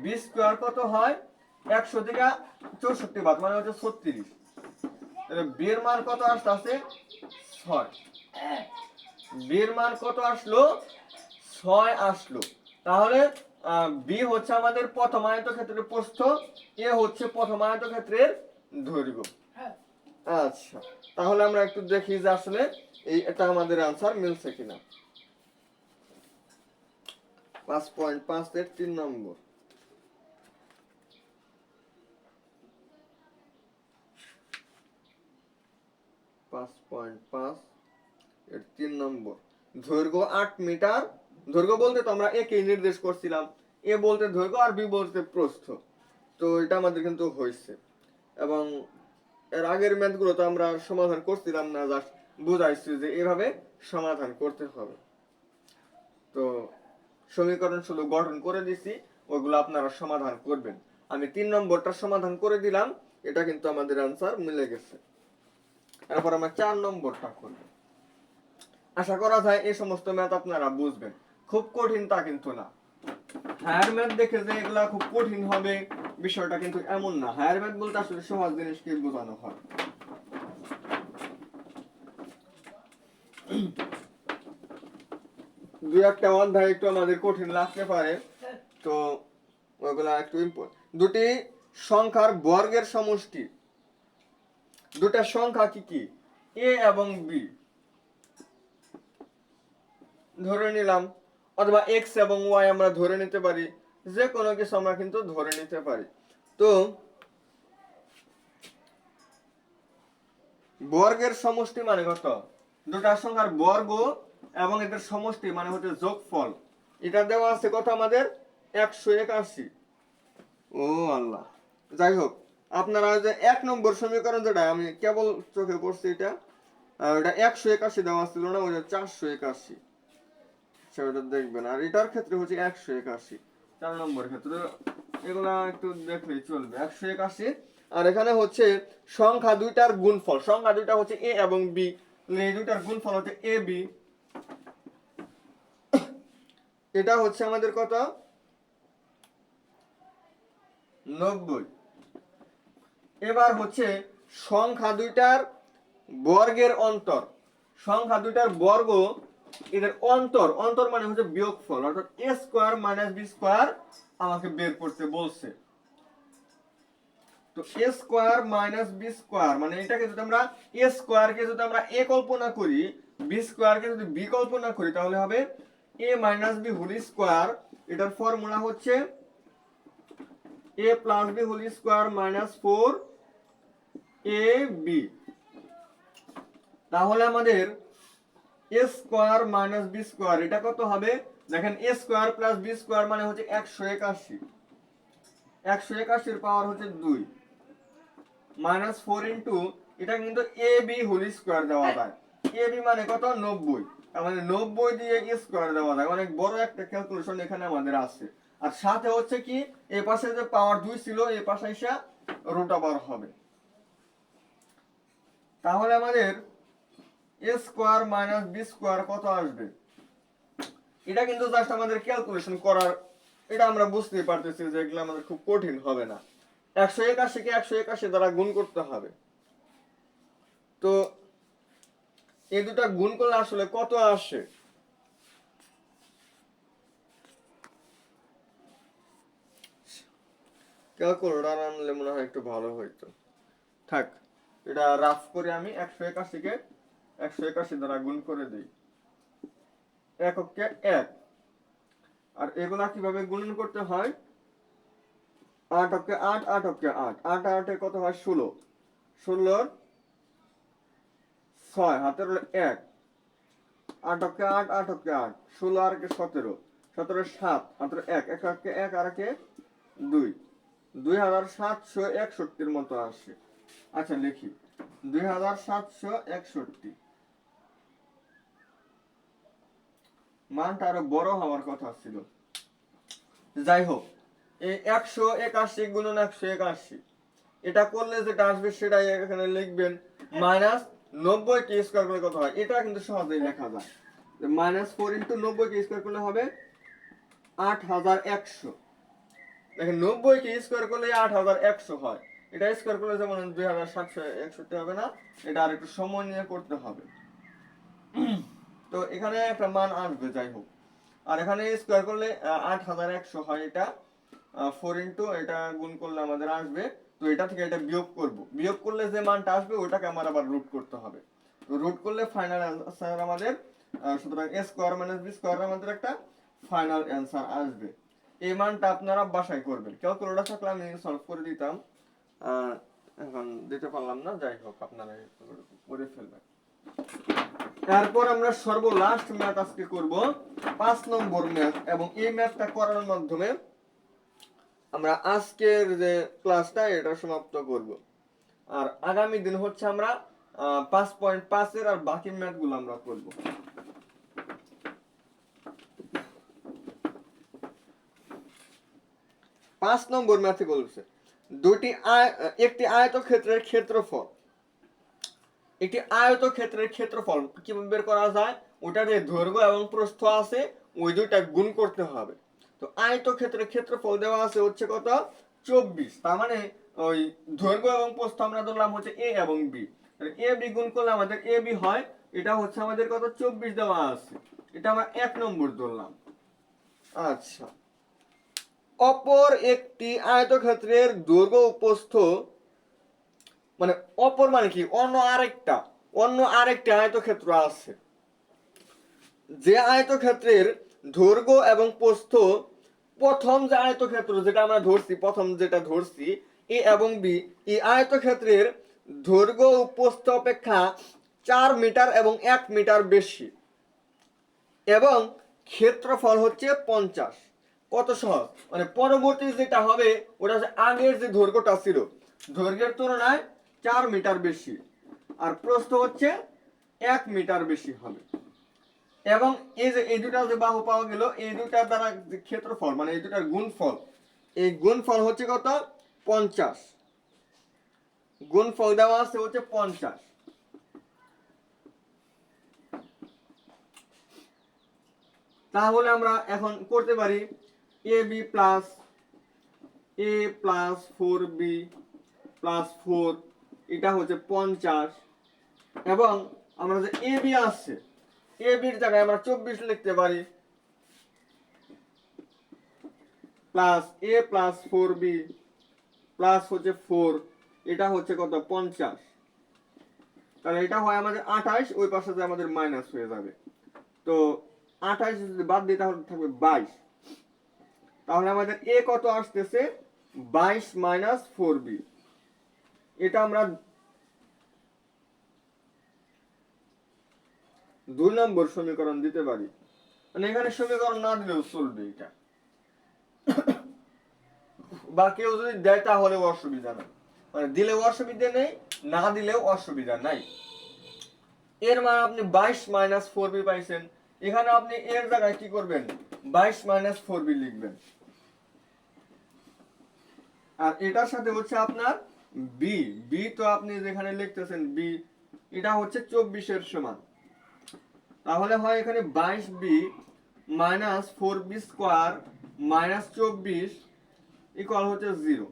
বি স্কোয়ার কত হয়? 100 থেকে 64 বাদ মানে হচ্ছে 36। বি এর মান কত আসছে? 6। বি এর মান কত আসলো? 6 আসলো। তাহলে বি হচ্ছে আমাদের প্রথম আয়তক্ষেত্রের প্রস্থ, এ হচ্ছে প্রথম আয়তক্ষেত্রের দৈর্ঘ্য। আচ্ছা, তাহলে আমরা একটু দেখি যে আসলে এটা আমাদের आंसर মিলছে কিনা। 5.5 এর 3 নম্বর। 5.5 এর 3 নম্বর। দৈর্ঘ্য 8 মিটার। দৈর্ঘ্য বলতে তো আমরা এ কে নির্দেশ করছিলাম, এ বলতে দৈর্ঘ্য আর বি বলতে প্রস্থ। তো এটা আমাদের কিন্তু হয়েছে। এবং এর আগের ম্যাথগুলো তো আমরা সমাধান করছিলাম না, জাস্ট বুঝাইছি যে এভাবে সমাধান করতে হবে। তো সমীকরণ শুধু গঠন করে দিছি, ওইগুলো আপনারা সমাধান করবেন। আমি 3 নম্বরটা সমাধান করে দিলাম, এটা কিন্তু আমাদের आंसर মিলে গেছে। এরপর আমরা 4 নম্বরটা করব। আশা করা যায় এই সমস্ত ম্যাথ আপনারা বুঝবেন, খুব কঠিন তা কিন্তু না। হায়ার ম্যাথ দেখে যে এগুলা খুব কঠিন হবে বিষয়টা কিন্তু এমন না। হায়ার ম্যাথ বলতে আসলে সহজ জিনিসকে বোঝানো হয়। দুই একটা অধ্যায় একটু আমাদের কঠিন লাগতে পারে, তো ওগুলা একটু দুটি সংখ্যার বর্গের সমষ্টি। দুটা সংখ্যা কি কি? এ এবং বি ধরে নিলাম, অথবা এক্স এবং ওয়াই আমরা ধরে নিতে পারি, যে কোনো কিছু আমরা কিন্তু ধরে নিতে পারি। তো বর্গের সমষ্টি মানে কত? দুটা সংখ্যার বর্গ এবং এদের সমষ্টি মানে হচ্ছে যোগফল। এটা দেওয়া আছে কত আমাদের? 181। ও আল্লাহ, যাই হোক, আপনারা যে 1 নম্বর সমীকরণ যেটা আমি কেবল চোখে পড়ছি, এটা ওটা 181 দেওয়া ছিল না, ওটা 481, সেটা দেখবেন। আর এটার ক্ষেত্রে হচ্ছে 181, 4 নম্বর ক্ষেত্রে এগুলা একটু দেখলেই চলবে। 181। আর এখানে হচ্ছে সংখ্যা দুইটার গুণফল, সংখ্যা দুইটা হচ্ছে এ এবং বি, এই দুইটার গুণফল হচ্ছে এ বি। এটা হচ্ছে আমাদের কত? 90। এবার হচ্ছে সংখ্যা দুইটার বর্গের অন্তর, সংখ্যা দুইটার বর্গ এদের অন্তর, অন্তর মানে হচ্ছে বিয়োগফল, অর্থাৎ a square minus b square আমাকে বের করতে বলছে। তো a square minus b square মানে এটাকে যদি আমরা a স্কয়ারকে যদি আমরা a কল্পনা করি, b স্কয়ারকে যদি b কল্পনা করি, তাহলে হবে a minus b whole square. এটার ফর্মুলা হচ্ছে a plus b whole square minus 4ab। তাহলে আমাদের a square minus b square এটা কত হবে? দেখেন a square plus b square মানে হচ্ছে 181, 181 এর পাওয়ার হচ্ছে 2 মাইনাস 4 ইনটু এটা কিন্তু ab হোল স্কয়ার দেওয়া যায়। ab মানে কত? 90। তার মানে 90 দিয়ে স্কয়ার দেওয়া যায়। অনেক বড় একটা ক্যালকুলেশন এখানে আমাদের আছে। আর সাথে হচ্ছে কি এই পাশে যে পাওয়ার 2 ছিল এই পাশে এসে রুট ওভার হবে। তাহলে আমাদের a square minus b square কত আসবে? এটা কিন্তু জাস্ট আমাদের ক্যালকুলেশন করার, এটা আমরা বুঝতেই পারতেছি যে এগুলো আমাদের খুব কঠিন হবে না। 181 কে 181 দ্বারা গুণ করতে হবে। তো এই দুটা গুণ করলে আসলে কত আসে? ক্যালকুলেটর আনলে মনে হয় একটু ভালো হইতো। থাক, এটা রাফ করে আমি 181 কে 181 দ্বারা গুণ করে দিই। এককে 1। আর এগুলা কিভাবে গুণন করতে হয়? 8 অক্ষে 8, 8 অক্ষে 8, 8 8 কত হয়? 16, 16 6 হাতের হলো 1, 8 অক্ষে 8, 8 অক্ষে 8, 16 আর 17, 17 7 হাতের 1, 1 অক্ষে 1 আর 2, 2761 এর মতো আসে। আচ্ছা লিখি 2761। মানটা আরো বড় হওয়ার কথা ছিল। যাই হোক, এই 181 গুণন 181 এটা করলে যেটা আসবে সেটাই এখানে লিখবেন। মাইনাস 90 কে স্কয়ার করলে কত হয়? এটা কিন্তু সহজেই লেখা যায়। মাইনাস 4 ইনটু 90 কে স্কয়ার করলে হবে 8100। দেখেন 90 কে স্কয়ার করলে 8100 হয়। এটা স্কয়ার করলে যেমন 2761 হবে না, এটা আর একটু সময় নিয়ে করতে হবে। তো এখানে একটা মান আসবে। যাই হোক, আর এখানে স্কয়ার করলে 8100 হয়। এটা 4 ইনটু এটা গুণ করলে আমাদের আসবে। তো এটা থেকে এটা বিয়োগ করব, বিয়োগ করলে যে মানটা আসবে ওটাকে আমার আবার রুট করতে হবে। তো রুট করলে ফাইনাল অ্যান্সার আমাদের, সুতরাং a square minus b square আমাদের একটা ফাইনাল অ্যান্সার আসবে। এই মানটা আপনারা বাসায় করবেন। ক্যালকুলেটর থাকলে আমি সলভ করে দিতাম, এখন দিতে পারলাম না। যাই হোক, আপনারা করে ফেলবেন। তারপর আমরা সর্বলাস্ট ম্যাথ আজকে করব 5 নম্বর ম্যাথ, এবং এই ম্যাথটা করার মাধ্যমে আমরা আজকের যে ক্লাসটা এটা সমাপ্ত করব। আর আগামী দিন হচ্ছে আমরা 5.5 এর আর বাকি ম্যাথগুলো আমরা করব। 5 নম্বর ম্যাথে বলছে একটি আয়তক্ষেত্রের ক্ষেত্রফল, একটি আয়তক্ষেত্রের ক্ষেত্রফল কিভাবে বের করা যায়? ওটার যে দৈর্ঘ্য এবং প্রস্থ আছে ওই দুইটা গুণ করতে হবে। তো আয়তক্ষেত্রের ক্ষেত্রফল দেওয়া আছে হচ্ছে কত? 24। তার মানে ওই দৈর্ঘ্য এবং প্রস্থ আমরা ধরলাম হচ্ছে a এবং b। এ বি গুণ করলে আমাদের এ বি হয়। এটা হচ্ছে আমাদের কত? 24 দেওয়া আছে। এটা আমরা 1 নম্বর ধরলাম। আচ্ছা, অপর একটি আয়তক্ষেত্রের দৈর্ঘ্য ও প্রস্থ, মানে অপর মানে কি? অন্য আরেকটা আয়তক্ষেত্র আছে। যে আয়তক্ষেত্রের দৈর্ঘ্য এবং প্রস্থ, প্রথম যে আয়তক্ষেত্র যেটা আমরা ধরছি, প্রথম যেটা ধরছি এ এবং বি, এই আয়তক্ষেত্রের দৈর্ঘ্য ও প্রস্থ অপেক্ষা 4 মিটার এবং 1 মিটার বেশি, এবং ক্ষেত্রফল হচ্ছে 50। কত সহজ! মানে পরবর্তী যেটা হবে ওটা হচ্ছে আগের যে দৈর্ঘ্যটা ছিল দৈর্ঘ্যের তুলনায় 4 মিটার বেশি, আর প্রস্থ হচ্ছে 1 মিটার বেশি হবে। এবং এই যে এই দুটা যে বাহু পাওয়া গেল, এই দুটার দ্বারা যে ক্ষেত্রফল মানে এই দুটার গুণফল, এই গুণফল হচ্ছে কত? 50। গুণফল দেওয়া আছে হচ্ছে 50। তাহলে আমরা এখন করতে পারি এ প্লাস 4b প্লাস 4 এটা হচ্ছে 50 এবং আমরা যে এ বি আছে এ বির জায়গায় আমরা 24 লিখতে পারি প্লাস এ প্লাস 4b প্লাস হচ্ছে 4 এটা হচ্ছে কত 50 তাহলে এটা হয় আমাদের 28 ওই পাশে যে আমাদের মাইনাস হয়ে যাবে তো 28 যদি বাদ দিই তাহলে থাকবে 22 তাহলে আমাদের এ কত আসতেছে 22 মাইনাস 4b এটা আমরা 2 নম্বর সমীকরণ দিতে পারি মানে এখানে সমীকরণ না দিলেও চলবে এটা বা কেউ যদি দেয় তাহলেও অসুবিধা নাই মানে দিলেও অসুবিধা নেই না দিলেও অসুবিধা নাই এর মান আপনি 22 মাইনাস 4b পাইছেন এখানে আপনি এর জায়গায় কি করবেন 22 মাইনাস 4b লিখবেন আর এটার সাথে হচ্ছে আপনার বি বি তো আপনি যেখানে লিখতেছেন বি এটা হচ্ছে 24 এর সমান তাহলে হয় এখানে 22b minus 4b square minus 24 equal হচ্ছে 0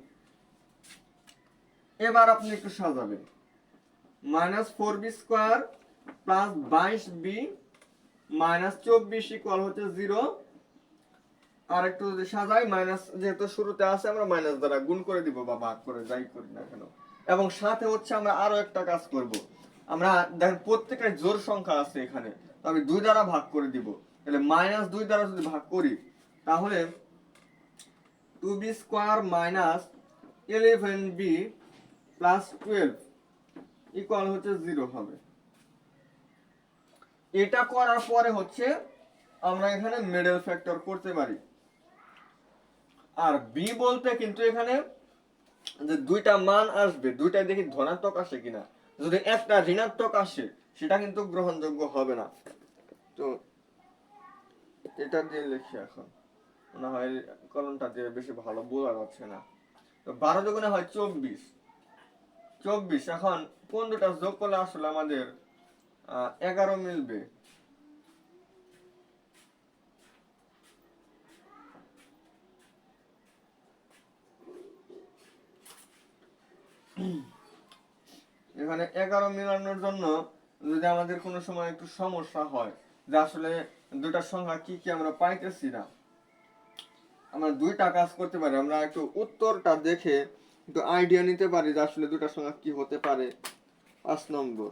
এবার আপনি একটু সাজাবেন minus 4b square plus 22b minus 24 equal হচ্ছে 0 আর একটু যদি সাজাই মাইনাস যেহেতু শুরুতে আছে আমরা মাইনাস দ্বারা গুণ করে দিব বা ভাগ করে যাই করি না কেন এবং সাথে হচ্ছে আমরা আরো একটা কাজ করব আমরা দেখেন প্রত্যেকটা জোড় সংখ্যা আছে এখানে আমি 2 দ্বারা ভাগ করে দিব তাহলে মাইনাস 2 দ্বারা যদি ভাগ করি তাহলে 2b square minus 11b plus 12 equal হচ্ছে 0 হবে এটা করার পরে হচ্ছে আমরা এখানে মিডল ফ্যাক্টর করতে পারি আর বি বলতে কিন্তু এখানে যে দুইটা মান আসবে দুইটা দেখি ধনাত্মক আসে কিনা যদি একটা ঋণাত্মক আসে সেটা কিন্তু গ্রহণযোগ্য হবে না তো এটা দিয়ে লিখি এখন না হয় কলমটা দিয়ে বেশি ভালো বোঝা যাচ্ছে না তো 12 দুগুণে হয় 24 24 এখন কোন দুটা যোগ করলে আসলে আমাদের 11 মিলবে এখানে 11 মিলানোর জন্য যদি আমাদের কোনো সময় একটু সমস্যা হয় যে আসলে দুইটা সংখ্যা কি কি আমরা পাইতেছি না আমরা দুইটা কাজ করতে পারি আমরা একটু উত্তরটা দেখে একটু আইডিয়া নিতে পারি যে আসলে দুইটা সংখ্যা কি হতে পারে 5 নম্বর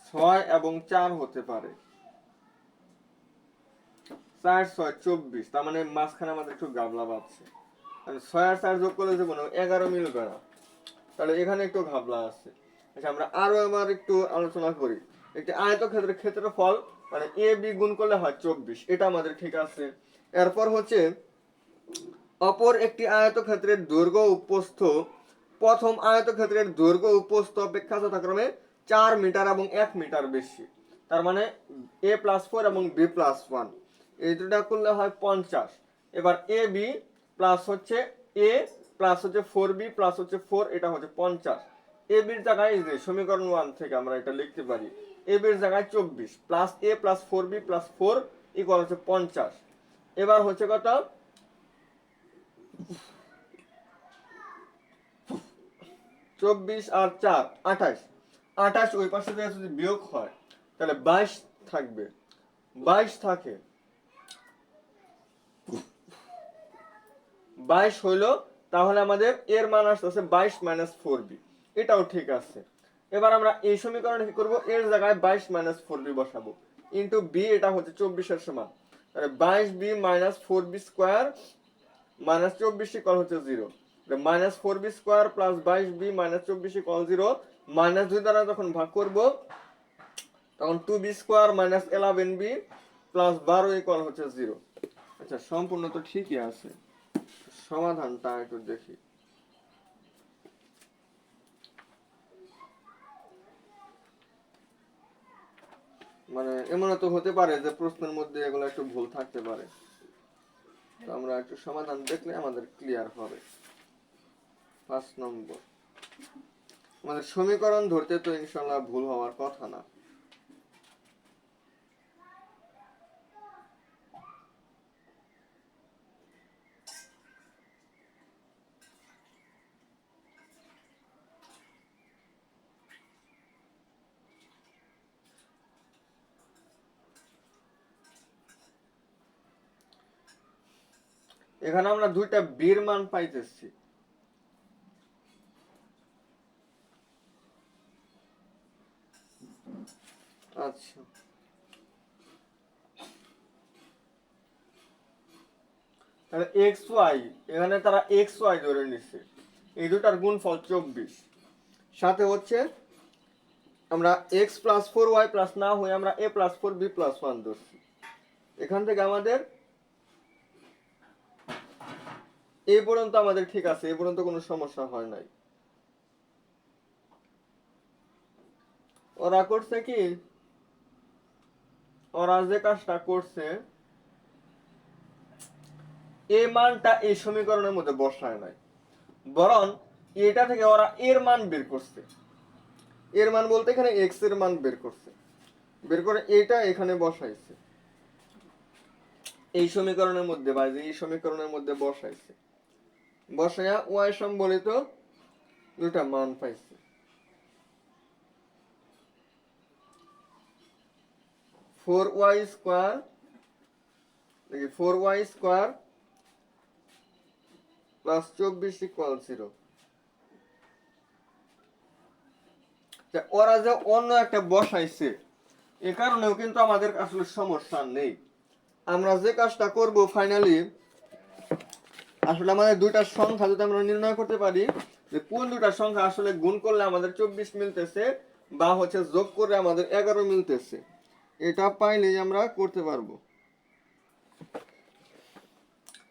ছয় এবং 4 হতে পারে 4 6 24 তার মানে মাঝখানে আমাদের একটু গাবলা বাজছে 6 আর 4 যোগ করলে যে 11 মিলবে না তাহলে এখানে একটু ঘাবলা আছে আচ্ছা আমরা আরো আমার একটু আলোচনা করি একটি আয়তক্ষেত্রের ক্ষেত্রফল মানে এ বি গুণ করলে হয় 24 এটা আমাদের ঠিক আছে এরপর হচ্ছে অপর একটি আয়তক্ষেত্রের দৈর্ঘ্য ও প্রস্থ প্রথম আয়তক্ষেত্রের দৈর্ঘ্য ও প্রস্থ অপেক্ষা যথাক্রমে 4 মিটার এবং 1 মিটার বেশি তার মানে a প্লাস 4 এবং b প্লাস 1 এই দুটো করলে হয় 50 এবার এ বি প্লাস হচ্ছে a প্লাস হচ্ছে 4b প্লাস হচ্ছে 4 এটা হচ্ছে 50 এ বির জায়গায় এই যে সমীকরণ 1 থেকে আমরা এটা লিখতে পারি এ বির জায়গায় 24 plus a plus 4b plus 4 equal হচ্ছে 50 এবার হচ্ছে কত 24 আর 4 28 28 ওই পাশে যদি বিয়োগ হয় তাহলে 22 থাকবে 22 থাকে 22 হইলো তাহলে আমাদের এর মান আসছে 22 মাইনাস 4b এটাও ঠিক আছে এবার আমরা এই সমীকরণে কি করব এর জায়গায় 22 মাইনাস 4b বসাবো ইনটু b এটা হচ্ছে 24 এর সমান তাহলে 22b minus 4b square minus 24 equal হচ্ছে 0 minus 4b square plus 22b minus 24 equal 0 minus 2 দ্বারা যখন ভাগ করব তখন 2b square minus 11b plus 12 equal হচ্ছে 0 আচ্ছা সম্পূর্ণ তো ঠিকই আছে সমাধানটা একটু দেখি মানে এমন তো হতে পারে যে প্রশ্নের মধ্যে এগুলো একটু ভুল থাকতে পারে তো আমরা একটু সমাধান দেখলে আমাদের ক্লিয়ার হবে 5 নম্বর আমাদের সমীকরণ ধরতে তো ইনশাআল্লাহ ভুল হওয়ার কথা না এখানে আমরা দুইটা বির মান পাইতেছি। আচ্ছা, তাহলে এক্স ওয়াই, এখানে তারা এক্স ওয়াই ধরে নিচ্ছে, এই দুটার গুণফল 24, সাথে হচ্ছে আমরা এক্স প্লাস 4y প্লাস না হয়ে আমরা a প্লাস 4b প্লাস 1 ধরছি। এখান থেকে আমাদের এই পর্যন্ত আমাদের ঠিক আছে, এই পর্যন্ত কোনো সমস্যা হয় নাই। ওরা করছে কি, ওরা যে কাজটা করছে, এই মানটা এই সমীকরণের মধ্যে বসায় নাই, বরং এটা থেকে ওরা এর মান বের করছে। এর মান বলতে এখানে এক্স এর মান বের করছে, বের করে এটা এখানে বসাইছে এই সমীকরণের মধ্যে, বা এই সমীকরণের মধ্যে বসাইছে, বসায়া ওয়াই সম্বলিত দুটা মান পাইছে। 4y স্কয়ার, দেখি 4y স্কয়ার প্লাস 24 ইকুয়াল 0। ওরা যে অন্য একটা বসাইছে, এ কারণেও কিন্তু আমাদের আসলে সমস্যা নেই। আমরা যে কাজটা করব ফাইনালি, আসলে আমাদের দুইটা সংখ্যা যদি আমরা নির্ণয় করতে পারি যে কোন দুইটা সংখ্যা আসলে গুণ করলে আমাদের 24 মিলতেছে, বা হচ্ছে যোগ করে আমাদের 11 মিলতেছে, এটা পাইলেই আমরা করতে পারবো।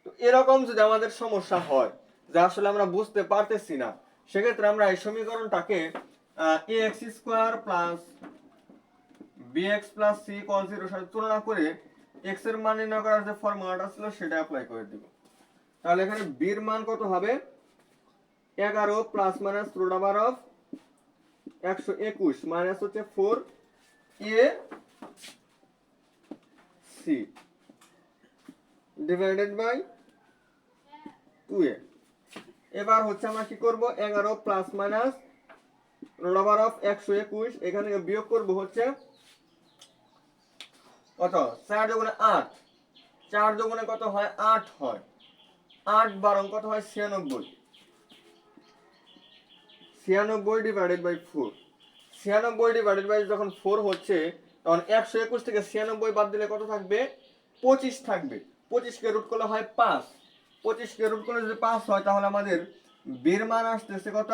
তো এরকম যদি আমাদের সমস্যা হয় যে আসলে আমরা বুঝতে পারতেছি না, সেক্ষেত্রে আমরা এই সমীকরণটাকে ax square plus bx plus c equal 0 সাথে তুলনা করে x এর মান নির্ণয় করার যে ফর্মুলাটা ছিল সেটা অ্যাপ্লাই করে দিব। তাহলে এখানে b এর মান কত হবে, 11 plus minus root over of 121 minus হচ্ছে 4ac ডিভাইডেড বাই 2a। এবার হচ্ছে আমরা কি করব, 11 plus minus root over of 121, এখান থেকে বিয়োগ করব হচ্ছে কত, 4 যোগ 8, 4 যোগ কত হয় 8 হয়, 8 12 কত হয় 96, 96 ডিভাইডেড বাই 4, 96 ডিভাইডেড বাই যখন 4 হচ্ছে তখন 121 থেকে 96 বাদ দিলে কত থাকবে, 25 থাকবে। 25 কে রুট করলে হয় 5, 25 কে রুট করলে যদি 5 হয় তাহলে আমাদের বের মান আসতেছে কত,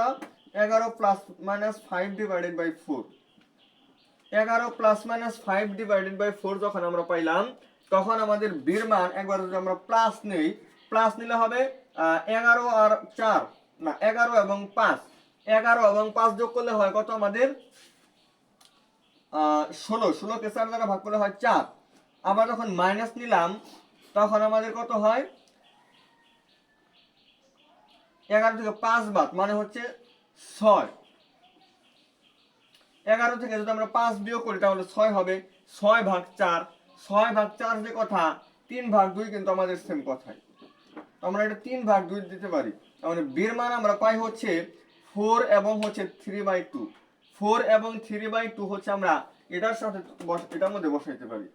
11 plus minus 5 divided by 4। 11 plus minus 5 divided by 4 যখন আমরা পাইলাম, তখন আমাদের বের মান একবার যদি আমরা প্লাস নেই, প্লাস নিলে হবে 11 আর 4, না 11 এবং 5, 11 এবং 5 যোগ করলে হয় কত আমাদের 16, 16 কে 4 দ্বারা ভাগ করলে হয় 4। আবার যখন মাইনাস নিলাম তখন আমাদের কত হয়, 11 থেকে 5 বাদ মানে হচ্ছে 6, 11 থেকে যদি আমরা 5 বিয়োগ করি তাহলে 6 হবে, 6 ভাগ 4, 6 ভাগ 4 যে কথা, 3 ভাগ 2 কিন্তু আমাদের সেম কথাই, আমরা এটা 3 ভাগ 2 দিতে পারি। তাহলে বের মান আমরা পাই হচ্ছে 4 এবং হচ্ছে 3/2, 4 এবং 3/2 হচ্ছে আমরা এটার সাথে এটার মধ্যে বসাইতে পারি,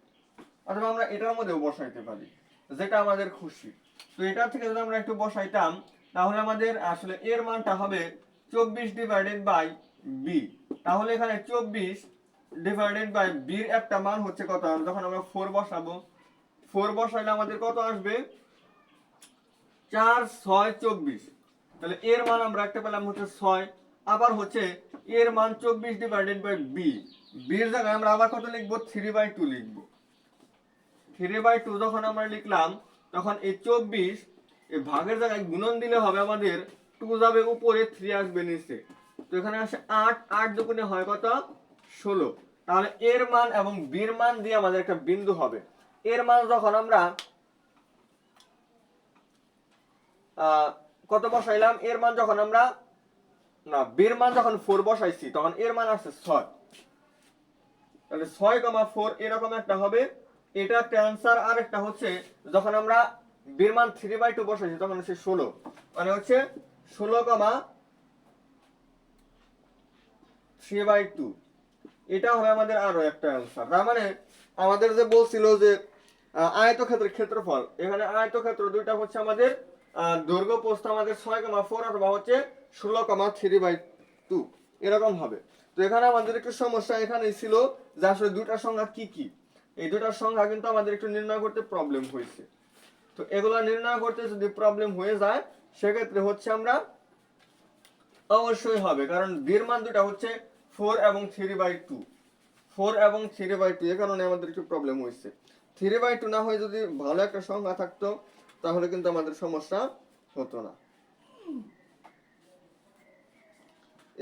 অথবা আমরা এটার মধ্যেও বসাইতে পারি, যেটা আমাদের খুশি। তো এটা থেকে যদি আমরা একটু বসাইতাম তাহলে আমাদের আসলে এর মানটা হবে 24 ডিভাইডেড বাই b। তাহলে এখানে 24 ডিভাইডেড বাই b এর একটা মান হচ্ছে কত, যখন আমরা 4 বসাবো, 4 বসাইলে আমাদের কত আসবে, 4 6 24, তাহলে এর মান আমরা একটা পেলাম হচ্ছে 6। আবার হচ্ছে এর মান 24 ডিভাইডেড বাই b, b এর জায়গায় আমরা আবার কত লিখব, 3/2 লিখব। 3/2 যখন আমরা লিখলাম তখন এই 24 এই ভাগের জায়গায় গুণন দিলে হবে আমাদের 2 যাবে উপরে, 3 আসবে নিচে, তো এখানে আসে 8, 8 দুগুণে হয় কত 16। তাহলে এর মান এবং বির মান দিয়ে আমাদের একটা বিন্দু হবে। এর মান যখন আমরা কত বসাইলাম, এর মান যখন আমরা না বির মান যখন 4 বসাইছি তখন এর মান আসছে 6, তাহলে 6,4 এরকম একটা হবে, এটা একটা অ্যান্সার। আর একটা হচ্ছে যখন আমরা বির মান 3/2 বসাইছি তখন হচ্ছে 16, মানে হচ্ছে 16,3/2, এটা হবে আমাদের আরো একটা অ্যান্সার। তার মানে আমাদের যে বলছিল যে আয়তক্ষেত্রের ক্ষেত্রফল, এখানে আয়তক্ষেত্র দুইটা হচ্ছে আমাদের দৈর্ঘ্য প্রস্থ আমাদের 6,4 অথবা হচ্ছে 16,3/2 এরকম হবে। তো এখানে আমাদের একটু সমস্যা এখানেই ছিল যে আসলে দুইটার সংখ্যা কি কি, এই দুইটার সংখ্যা কিন্তু আমাদের একটু নির্ণয় করতে প্রবলেম হয়েছে। তো এগুলা নির্ণয় করতে যদি প্রবলেম হয়ে যায় সেক্ষেত্রে হচ্ছে আমরা অবশ্যই হবে, কারণ বীর মান দুটা হচ্ছে 4 এবং 3/2, 4 এবং 3/2, এ কারণে আমাদের একটু প্রবলেম হয়েছে। 3/2 না হয়ে যদি ভালো একটা সংখ্যা থাকতো তাহলে কিন্তু আমাদের সমস্যা হতো না।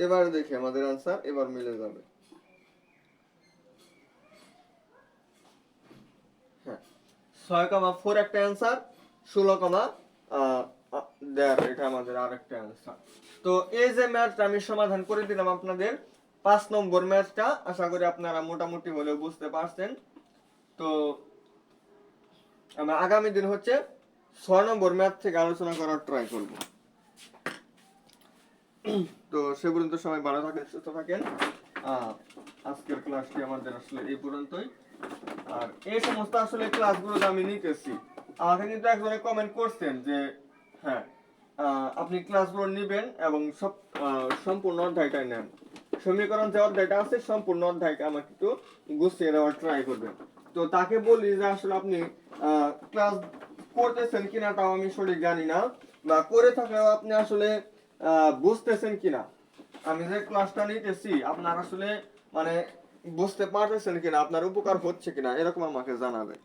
এবার দেখি আমাদের আনসার এবার মিলে যাবে। হ্যাঁ, 6,4 একটা অ্যান্সার, 16,1 এটা আমাদের আরেকটা অ্যান্সার। তো এই যে ম্যাথটা আমি সমাধান করে দিলাম আপনাদের 5 নম্বর ম্যাথটা, আশা করি আপনারা মোটামুটি হলেও বুঝতে পারছেন। তো আমরা আগামী দিন হচ্ছে 6 নম্বর ম্যাথ থেকে আলোচনা করার ট্রাই করব। তো সে পর্যন্ত সবাই ভালো থাকেন, সুস্থ থাকেন। আজকের ক্লাসটি আমাদের আসলে এই পর্যন্তই। আর এই সমস্ত আসলে ক্লাসগুলো আমি নিতেছি, আমাকে কিন্তু একজনে কমেন্ট করছেন যে হ্যাঁ আপনি ক্লাসগুলো নেবেন এবং সব সম্পূর্ণ অধ্যায়টাই নেন, সমীকরণ যে অধ্যায়টা আছে সম্পূর্ণ অধ্যায়টা আমাকে একটু গুছিয়ে দেওয়ার ট্রাই করবেন। তো তাকে বলি যে আসলে আপনি ক্লাস করতেছেন কিনা তাও আমি সঠিক জানি না, বা করে থাকলেও আপনি আসলে বুঝতেছেন কিনা, আমি যে ক্লাসটা নিতেছি আপনার আসলে মানে বুঝতে পারতেছেন কিনা, আপনার উপকার হচ্ছে কিনা, এরকম আমাকে জানাবেন।